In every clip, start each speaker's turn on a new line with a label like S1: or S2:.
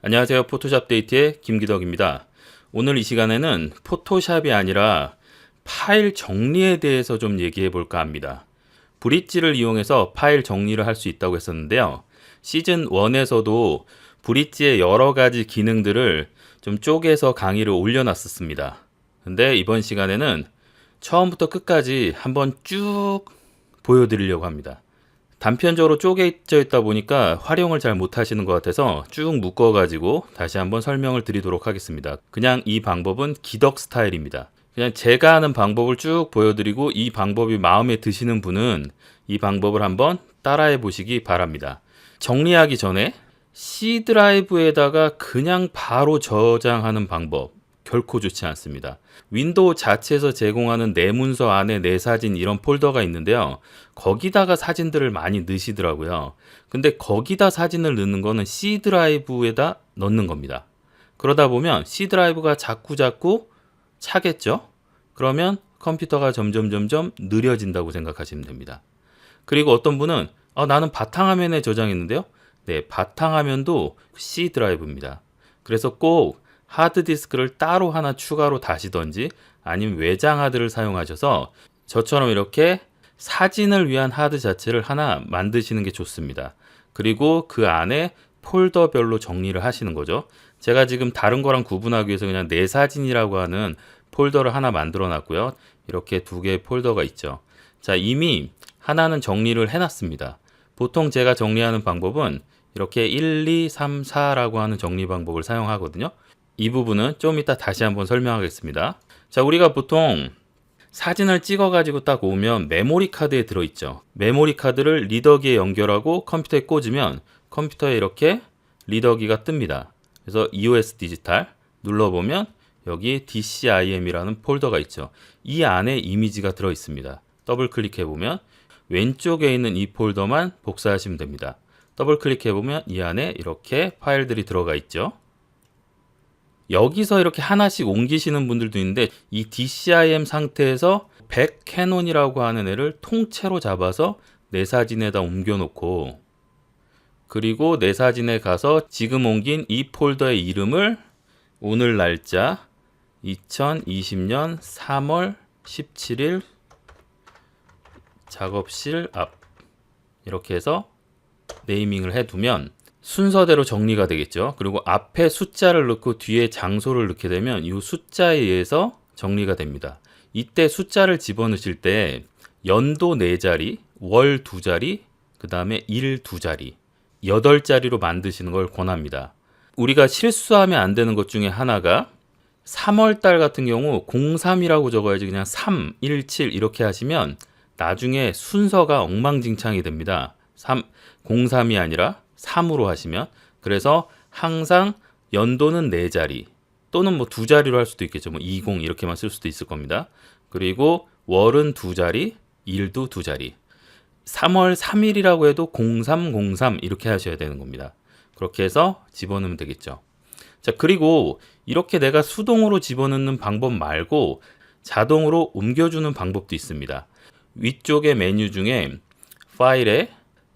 S1: 안녕하세요. 포토샵 데이트의 김기덕입니다. 오늘 이 시간에는 포토샵이 아니라 파일 정리에 대해서 좀 얘기해 볼까 합니다. 브릿지를 이용해서 파일 정리를 할 수 있다고 했었는데요. 시즌 1에서도 브릿지의 여러 가지 기능들을 좀 쪼개서 강의를 올려놨었습니다. 근데 이번 시간에는 처음부터 끝까지 한번 쭉 보여드리려고 합니다. 단편적으로 쪼개져 있다 보니까 활용을 잘 못하시는 것 같아서 쭉 묶어가지고 다시 한번 설명을 드리도록 하겠습니다. 그냥 이 방법은 기덕 스타일입니다. 그냥 제가 하는 방법을 쭉 보여드리고 이 방법이 마음에 드시는 분은 이 방법을 한번 따라해 보시기 바랍니다. 정리하기 전에 C 드라이브에다가 그냥 바로 저장하는 방법 결코 좋지 않습니다. 윈도우 자체에서 제공하는 내 문서 안에 내 사진 이런 폴더가 있는데요. 거기다가 사진들을 많이 넣으시더라고요. 근데 거기다 사진을 넣는 거는 C 드라이브에다 넣는 겁니다. 그러다 보면 C 드라이브가 자꾸 차겠죠? 그러면 컴퓨터가 점점 느려진다고 생각하시면 됩니다. 그리고 어떤 분은 나는 바탕화면에 저장했는데요. 네, 바탕화면도 C 드라이브입니다. 그래서 꼭 하드디스크를 따로 하나 추가로 다시던지 아니면 외장 하드를 사용하셔서 저처럼 이렇게 사진을 위한 하드 자체를 하나 만드시는 게 좋습니다. 그리고 그 안에 폴더별로 정리를 하시는 거죠. 제가 지금 다른 거랑 구분하기 위해서 그냥 내 사진이라고 하는 폴더를 하나 만들어 놨고요. 이렇게 두 개의 폴더가 있죠. 자, 이미 하나는 정리를 해놨습니다. 보통 제가 정리하는 방법은 이렇게 1, 2, 3, 4라고 하는 정리 방법을 사용하거든요. 이 부분은 좀 이따 다시 한번 설명하겠습니다. 자, 우리가 보통 사진을 찍어 가지고 딱 오면 메모리 카드에 들어있죠. 메모리 카드를 리더기에 연결하고 컴퓨터에 꽂으면 컴퓨터에 이렇게 리더기가 뜹니다. 그래서 EOS 디지털 눌러보면 여기 DCIM이라는 폴더가 있죠. 이 안에 이미지가 들어있습니다. 더블 클릭해보면 왼쪽에 있는 이 폴더만 복사하시면 됩니다. 더블 클릭해보면 이 안에 이렇게 파일들이 들어가 있죠. 여기서 이렇게 하나씩 옮기시는 분들도 있는데 이 DCIM 상태에서 백 캐논이라고 하는 애를 통째로 잡아서 내 사진에다 옮겨놓고 그리고 내 사진에 가서 지금 옮긴 이 폴더의 이름을 오늘 날짜 2020년 3월 17일 작업실 앞 이렇게 해서 네이밍을 해두면 순서대로 정리가 되겠죠. 그리고 앞에 숫자를 넣고 뒤에 장소를 넣게 되면 이 숫자에 의해서 정리가 됩니다. 이때 숫자를 집어넣으실 때 연도 4자리, 월 2자리, 그 다음에 일 2자리, 8자리로 만드시는 걸 권합니다. 우리가 실수하면 안 되는 것 중에 하나가 3월달 같은 경우 03이라고 적어야지 그냥 3, 1, 7 이렇게 하시면 나중에 순서가 엉망진창이 됩니다. 03이 아니라 3으로 하시면 그래서 항상 연도는 4자리 또는 뭐 2자리로 할 수도 있겠죠. 뭐 20 이렇게만 쓸 수도 있을 겁니다. 그리고 월은 2자리, 일도 2자리. 3월 3일이라고 해도 0303 이렇게 하셔야 되는 겁니다. 그렇게 해서 집어넣으면 되겠죠. 자, 그리고 이렇게 내가 수동으로 집어넣는 방법 말고 자동으로 옮겨주는 방법도 있습니다. 위쪽의 메뉴 중에 파일에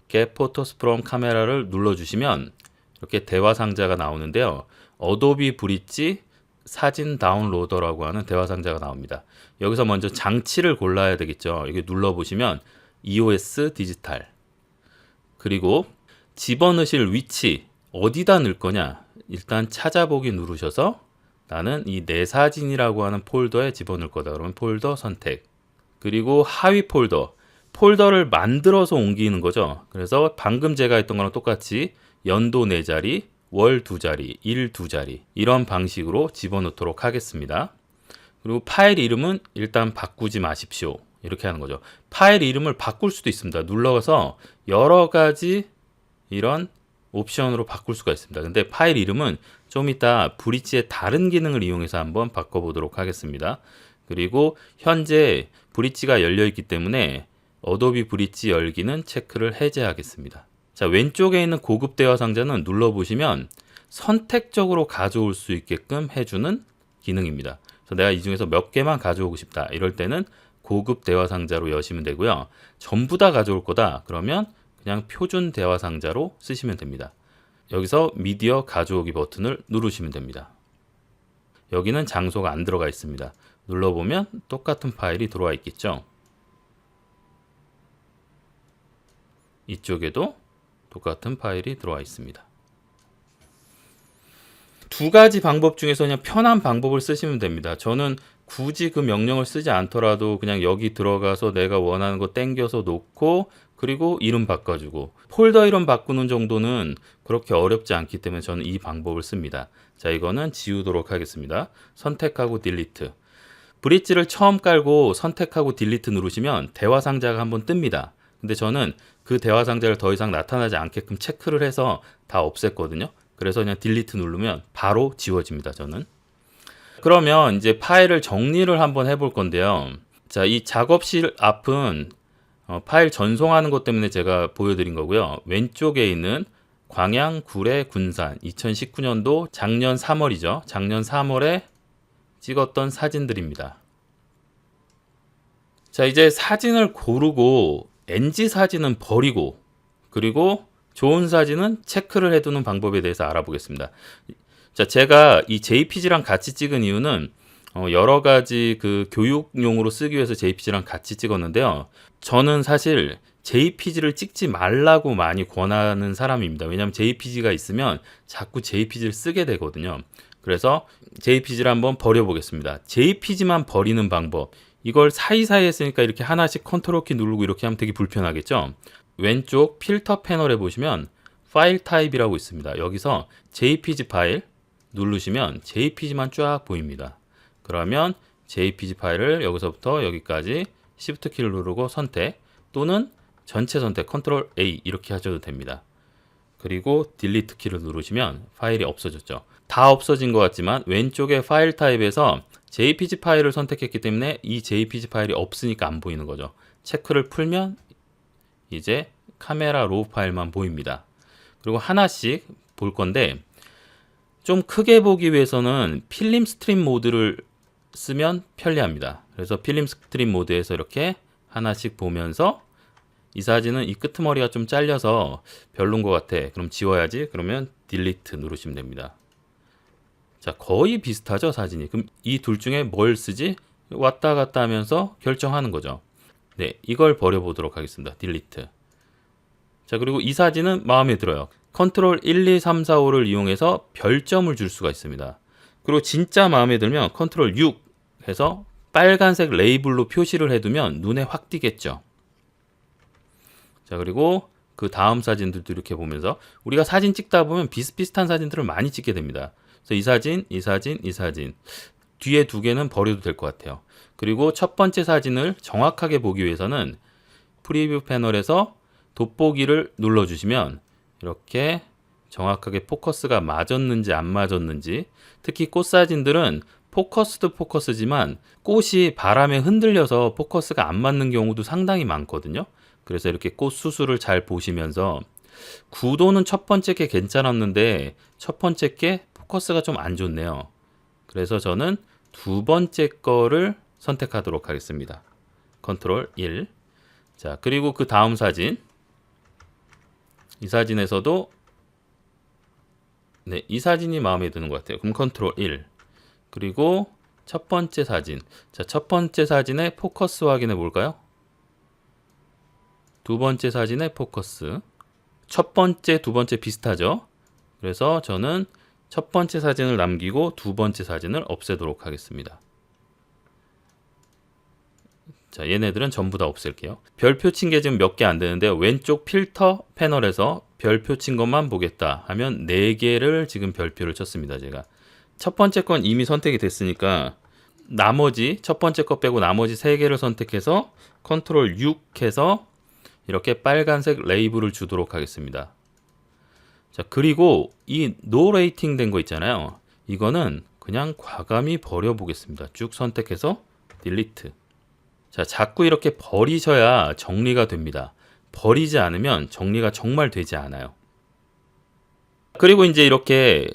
S1: Get Photos from Camera를 눌러주시면 이렇게 대화 상자가 나오는데요. 어도비 브릿지 사진 다운로더라고 하는 대화 상자가 나옵니다. 여기서 먼저 장치를 골라야 되겠죠. 여기 눌러보시면 EOS 디지털 그리고 집어넣으실 위치 어디다 넣을 거냐 일단 찾아보기 누르셔서 나는 이 내 사진이라고 하는 폴더에 집어넣을 거다. 그러면 폴더 선택 그리고 하위 폴더를 만들어서 옮기는 거죠. 그래서 방금 제가 했던 거랑 똑같이 연도 4자리, 월 2자리, 일 2자리 이런 방식으로 집어넣도록 하겠습니다. 그리고 파일 이름은 일단 바꾸지 마십시오. 이렇게 하는 거죠. 파일 이름을 바꿀 수도 있습니다. 눌러서 여러 가지 이런 옵션으로 바꿀 수가 있습니다. 근데 파일 이름은 좀 이따 브릿지의 다른 기능을 이용해서 한번 바꿔보도록 하겠습니다. 그리고 현재 브릿지가 열려 있기 때문에 어도비 브릿지 열기는 체크를 해제하겠습니다. 자, 왼쪽에 있는 고급 대화 상자는 눌러보시면 선택적으로 가져올 수 있게끔 해주는 기능입니다. 그래서 내가 이 중에서 몇 개만 가져오고 싶다. 이럴 때는 고급 대화 상자로 여시면 되고요. 전부 다 가져올 거다. 그러면 그냥 표준 대화 상자로 쓰시면 됩니다. 여기서 미디어 가져오기 버튼을 누르시면 됩니다. 여기는 장소가 안 들어가 있습니다. 눌러보면 똑같은 파일이 들어와 있겠죠. 이쪽에도 똑같은 파일이 들어와 있습니다. 두 가지 방법 중에서 그냥 편한 방법을 쓰시면 됩니다. 저는 굳이 그 명령을 쓰지 않더라도 그냥 여기 들어가서 내가 원하는 거 땡겨서 놓고 그리고 이름 바꿔주고 폴더 이름 바꾸는 정도는 그렇게 어렵지 않기 때문에 저는 이 방법을 씁니다. 자, 이거는 지우도록 하겠습니다. 선택하고 딜리트. 브릿지를 처음 깔고 선택하고 딜리트 누르시면 대화 상자가 한번 뜹니다. 근데 저는 그 대화 상자를 더 이상 나타나지 않게끔 체크를 해서 다 없앴거든요. 그래서 그냥 딜리트 누르면 바로 지워집니다, 저는. 그러면 이제 파일을 정리를 한번 해볼 건데요. 자, 이 작업실 앞은 파일 전송하는 것 때문에 제가 보여드린 거고요. 왼쪽에 있는 광양, 구례, 군산 2019년도 작년 3월이죠. 작년 3월에 찍었던 사진들입니다. 자, 이제 사진을 고르고 NG 사진은 버리고 그리고 좋은 사진은 체크를 해두는 방법에 대해서 알아보겠습니다. 자, 제가 이 JPG랑 같이 찍은 이유는 여러 가지 그 교육용으로 쓰기 위해서 JPG랑 같이 찍었는데요. 저는 사실 JPG를 찍지 말라고 많이 권하는 사람입니다. 왜냐하면 JPG가 있으면 자꾸 JPG를 쓰게 되거든요. 그래서 JPG를 한번 버려보겠습니다. JPG만 버리는 방법. 이걸 사이사이에 쓰니까 이렇게 하나씩 컨트롤 키 누르고 이렇게 하면 되게 불편하겠죠. 왼쪽 필터 패널에 보시면 파일 타입이라고 있습니다. 여기서 JPG 파일 누르시면 JPG만 쫙 보입니다. 그러면 JPG 파일을 여기서부터 여기까지 Shift 키를 누르고 선택 또는 전체 선택 컨트롤 A 이렇게 하셔도 됩니다. 그리고 딜리트 키를 누르시면 파일이 없어졌죠. 다 없어진 것 같지만 왼쪽에 파일 타입에서 JPG 파일을 선택했기 때문에 이 JPG 파일이 없으니까 안 보이는 거죠. 체크를 풀면 이제 카메라 로우 파일만 보입니다. 그리고 하나씩 볼 건데 좀 크게 보기 위해서는 필름 스트림 모드를 쓰면 편리합니다. 그래서 필름 스트림 모드에서 이렇게 하나씩 보면서 이 사진은 이 끄트머리가 좀 잘려서 별론 것 같아. 그럼 지워야지. 그러면 딜리트 누르시면 됩니다. 자, 거의 비슷하죠, 사진이. 그럼 이 둘 중에 뭘 쓰지? 왔다 갔다 하면서 결정하는 거죠. 네, 이걸 버려보도록 하겠습니다. 딜리트. 자, 그리고 이 사진은 마음에 들어요. 컨트롤 1, 2, 3, 4, 5를 이용해서 별점을 줄 수가 있습니다. 그리고 진짜 마음에 들면 컨트롤 6 해서 빨간색 레이블로 표시를 해두면 눈에 확 띄겠죠. 자, 그리고 그 다음 사진들도 이렇게 보면서 우리가 사진 찍다 보면 비슷비슷한 사진들을 많이 찍게 됩니다. 그래서 이 사진, 이 사진, 이 사진 뒤에 두 개는 버려도 될 것 같아요. 그리고 첫 번째 사진을 정확하게 보기 위해서는 프리뷰 패널에서 돋보기를 눌러주시면 이렇게 정확하게 포커스가 맞았는지 안 맞았는지, 특히 꽃 사진들은 포커스도 포커스지만 꽃이 바람에 흔들려서 포커스가 안 맞는 경우도 상당히 많거든요. 그래서 이렇게 꽃 수술을 잘 보시면서 구도는 첫 번째 게 괜찮았는데 첫 번째 게 포커스가 좀 안 좋네요. 그래서 저는 두 번째 거를 선택하도록 하겠습니다. 컨트롤 1. 자, 그리고 그 다음 사진. 이 사진에서도 네, 이 사진이 마음에 드는 것 같아요. 그럼 컨트롤 1. 그리고 첫 번째 사진. 자, 첫 번째 사진의 포커스 확인해 볼까요? 두 번째 사진의 포커스. 첫 번째, 두 번째 비슷하죠? 그래서 저는 첫 번째 사진을 남기고 두 번째 사진을 없애도록 하겠습니다. 자, 얘네들은 전부 다 없앨게요. 별표 친 게 지금 몇 개 안 되는데요. 왼쪽 필터 패널에서 별표 친 것만 보겠다 하면 4개를 지금 별표를 쳤습니다. 제가 첫 번째 건 이미 선택이 됐으니까 나머지 첫 번째 거 빼고 나머지 3개를 선택해서 컨트롤 6 해서 이렇게 빨간색 레이블을 주도록 하겠습니다. 자, 그리고 이 노 레이팅 된 거 있잖아요. 이거는 그냥 과감히 버려보겠습니다. 쭉 선택해서 딜리트. 자, 자꾸 이렇게 버리셔야 정리가 됩니다. 버리지 않으면 정리가 정말 되지 않아요. 그리고 이제 이렇게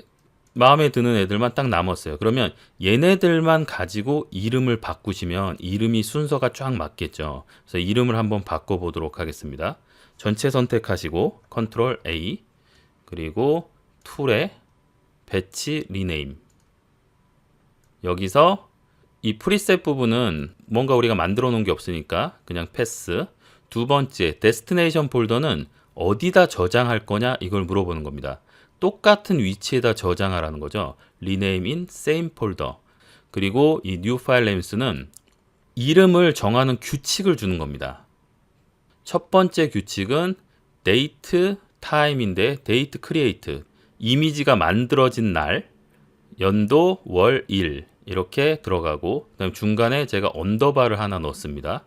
S1: 마음에 드는 애들만 딱 남았어요. 그러면 얘네들만 가지고 이름을 바꾸시면 이름이 순서가 쫙 맞겠죠. 그래서 이름을 한번 바꿔보도록 하겠습니다. 전체 선택하시고 컨트롤 A 그리고 툴에 배치 리네임. 여기서 이 프리셋 부분은 뭔가 우리가 만들어 놓은 게 없으니까 그냥 패스. 두 번째, 데스티네이션 폴더는 어디다 저장할 거냐 이걸 물어보는 겁니다. 똑같은 위치에다 저장하라는 거죠. rename in same folder. 그리고 이 new file names는 이름을 정하는 규칙을 주는 겁니다. 첫 번째 규칙은 date time인데 date create. 이미지가 만들어진 날, 연도, 월, 일 이렇게 들어가고, 그다음 중간에 제가 언더바를 하나 넣습니다.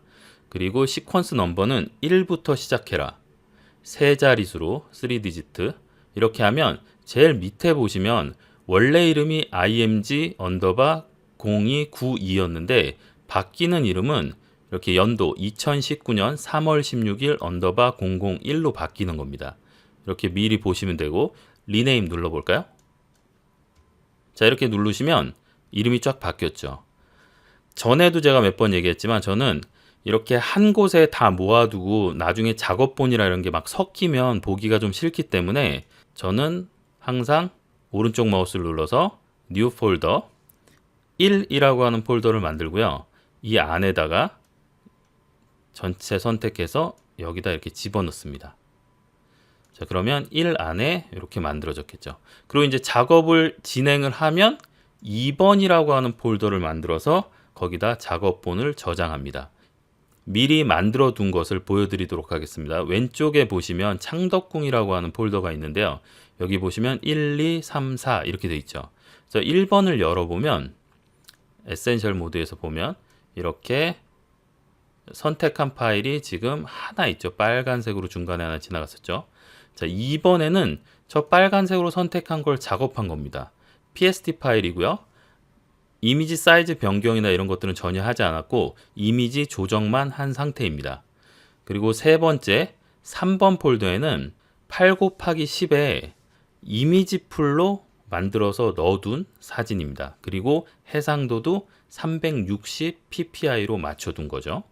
S1: 그리고 시퀀스 넘버는 1부터 시작해라. 세 자릿수로 3디지트. 이렇게 하면 제일 밑에 보시면 원래 이름이 img 언더바 0292였는데 바뀌는 이름은 이렇게 연도 2019년 3월 16일 언더바 001로 바뀌는 겁니다. 이렇게 미리 보시면 되고, 리네임 눌러볼까요? 자, 이렇게 누르시면 이름이 쫙 바뀌었죠. 전에도 제가 몇 번 얘기했지만 저는 이렇게 한 곳에 다 모아두고 나중에 작업본이라 이런 게 막 섞이면 보기가 좀 싫기 때문에 저는 항상 오른쪽 마우스를 눌러서 New Folder 1이라고 하는 폴더를 만들고요. 이 안에다가 전체 선택해서 여기다 이렇게 집어넣습니다. 자, 그러면 1 안에 이렇게 만들어졌겠죠. 그리고 이제 작업을 진행을 하면 2번이라고 하는 폴더를 만들어서 거기다 작업본을 저장합니다. 미리 만들어 둔 것을 보여드리도록 하겠습니다. 왼쪽에 보시면 창덕궁이라고 하는 폴더가 있는데요. 여기 보시면 1, 2, 3, 4 이렇게 되어 있죠. 그래서 1번을 열어보면 에센셜 모드에서 보면 이렇게 선택한 파일이 지금 하나 있죠. 빨간색으로 중간에 하나 지나갔었죠. 자, 2번에는 저 빨간색으로 선택한 걸 작업한 겁니다. PSD 파일이고요. 이미지 사이즈 변경이나 이런 것들은 전혀 하지 않았고 이미지 조정만 한 상태입니다. 그리고 세 번째 3번 폴더에는 8 곱하기 10에 이미지 풀로 만들어서 넣어둔 사진입니다. 그리고 해상도도 360 ppi로 맞춰둔 거죠.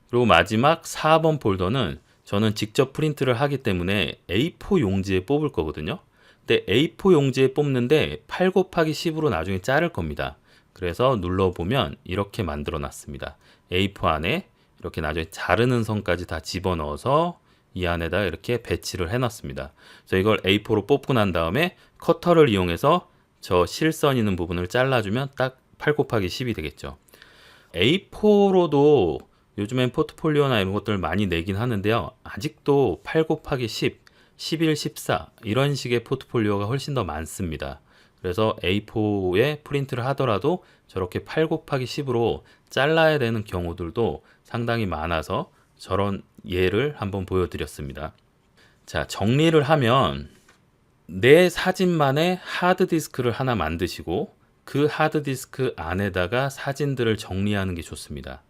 S1: 그리고 마지막 4번 폴더는 저는 직접 프린트를 하기 때문에 A4 용지에 뽑을 거거든요. 근데 A4 용지에 뽑는데 8 곱하기 10으로 나중에 자를 겁니다. 그래서 눌러보면 이렇게 만들어 놨습니다. A4 안에 이렇게 나중에 자르는 선까지 다 집어넣어서 이 안에다 이렇게 배치를 해놨습니다. 그래서 이걸 A4로 뽑고 난 다음에 커터를 이용해서 저 실선 있는 부분을 잘라주면 딱 8 곱하기 10이 되겠죠. A4로도 요즘엔 포트폴리오나 이런 것들을 많이 내긴 하는데요. 아직도 8 곱하기 10, 11, 14 이런 식의 포트폴리오가 훨씬 더 많습니다. 그래서 A4에 프린트를 하더라도 저렇게 8 곱하기 10으로 잘라야 되는 경우들도 상당히 많아서 저런 예를 한번 보여드렸습니다. 자, 정리를 하면 내 사진만의 하드디스크를 하나 만드시고 그 하드디스크 안에다가 사진들을 정리하는 게 좋습니다.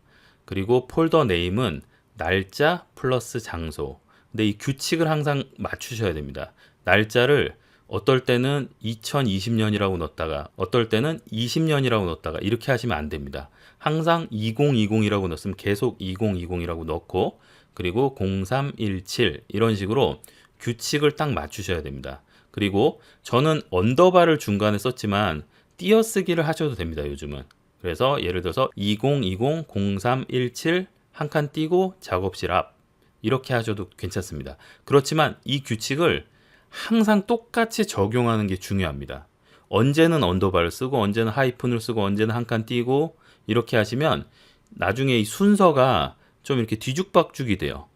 S1: 그리고 폴더 네임은 날짜 플러스 장소. 근데 이 규칙을 항상 맞추셔야 됩니다. 날짜를 어떨 때는 2020년이라고 넣었다가 어떨 때는 20년이라고 넣었다가 이렇게 하시면 안 됩니다. 항상 2020이라고 넣었으면 계속 2020이라고 넣고 그리고 0317 이런 식으로 규칙을 딱 맞추셔야 됩니다. 그리고 저는 언더바를 중간에 썼지만 띄어쓰기를 하셔도 됩니다. 요즘은. 그래서 예를 들어서 2020-0317 한 칸 띄고 작업실 앞 이렇게 하셔도 괜찮습니다. 그렇지만 이 규칙을 항상 똑같이 적용하는 게 중요합니다. 언제는 언더바를 쓰고 언제는 하이픈을 쓰고 언제는 한 칸 띄고 이렇게 하시면 나중에 이 순서가 좀 이렇게 뒤죽박죽이 돼요.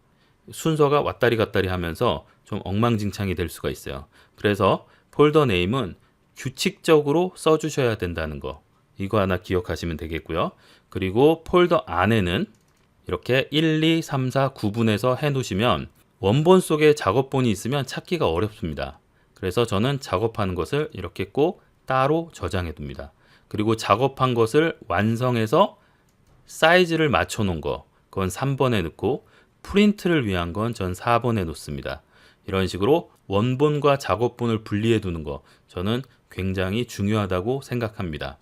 S1: 순서가 왔다리 갔다리 하면서 좀 엉망진창이 될 수가 있어요. 그래서 폴더 네임은 규칙적으로 써주셔야 된다는 거 이거 하나 기억하시면 되겠고요. 그리고 폴더 안에는 이렇게 1, 2, 3, 4 구분해서 해놓으시면 원본 속에 작업본이 있으면 찾기가 어렵습니다. 그래서 저는 작업하는 것을 이렇게 꼭 따로 저장해 둡니다. 그리고 작업한 것을 완성해서 사이즈를 맞춰 놓은 거 그건 3번에 넣고 프린트를 위한 건 전 4번에 놓습니다. 이런 식으로 원본과 작업본을 분리해 두는 거 저는 굉장히 중요하다고 생각합니다.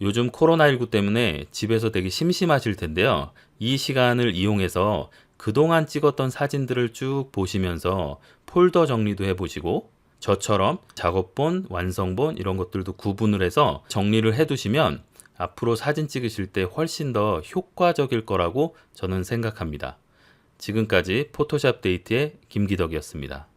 S1: 요즘 코로나19 때문에 집에서 되게 심심하실 텐데요. 이 시간을 이용해서 그동안 찍었던 사진들을 쭉 보시면서 폴더 정리도 해보시고 저처럼 작업본, 완성본 이런 것들도 구분을 해서 정리를 해두시면 앞으로 사진 찍으실 때 훨씬 더 효과적일 거라고 저는 생각합니다. 지금까지 포토샵 데이트의 김기덕이었습니다.